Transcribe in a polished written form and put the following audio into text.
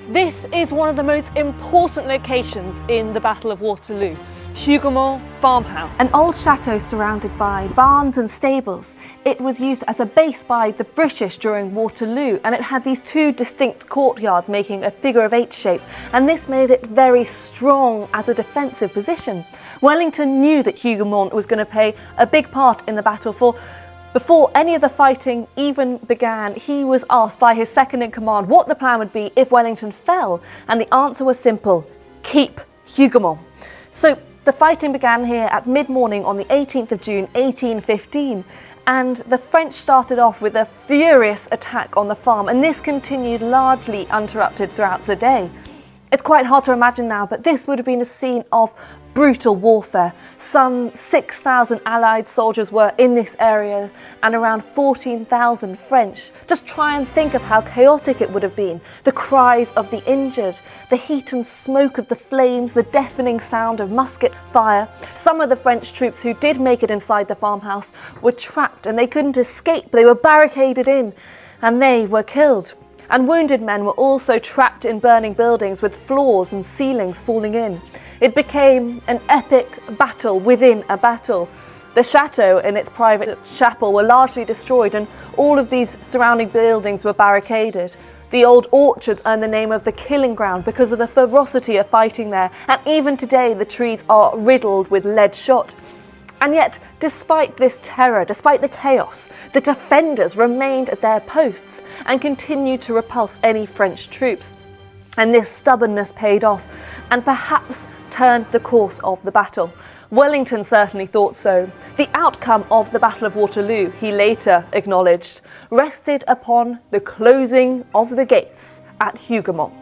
This is one of the most important locations in the Battle of Waterloo, Hougoumont farmhouse. An old chateau surrounded by barns and stables. It was used as a base by the British during Waterloo, and it had these two distinct courtyards making a figure of 8 shape, and this made it very strong as a defensive position. Wellington knew that Hougoumont was going to play a big part in the battle, for before any of the fighting even began, he was asked by his second in command what the plan would be if Wellington fell, and the answer was simple: keep Hougoumont. So the fighting began here at mid-morning on the 18th of June 1815, and the French started off with a furious attack on the farm, and this continued largely uninterrupted throughout the day. It's quite hard to imagine now, but this would have been a scene of brutal warfare. Some 6,000 Allied soldiers were in this area and around 14,000 French. Just try and think of how chaotic it would have been. The cries of the injured, the heat and smoke of the flames, the deafening sound of musket fire. Some of the French troops who did make it inside the farmhouse were trapped and they couldn't escape. They were barricaded in and they were killed. And wounded men were also trapped in burning buildings with floors and ceilings falling in. It became an epic battle within a battle. The chateau and its private chapel were largely destroyed, and all of these surrounding buildings were barricaded. The old orchards earned the name of the killing ground because of the ferocity of fighting there, and even today the trees are riddled with lead shot. And yet, despite this terror, despite the chaos, the defenders remained at their posts and continued to repulse any French troops. And this stubbornness paid off and perhaps turned the course of the battle. Wellington certainly thought so. The outcome of the Battle of Waterloo, he later acknowledged, rested upon the closing of the gates at Hougoumont.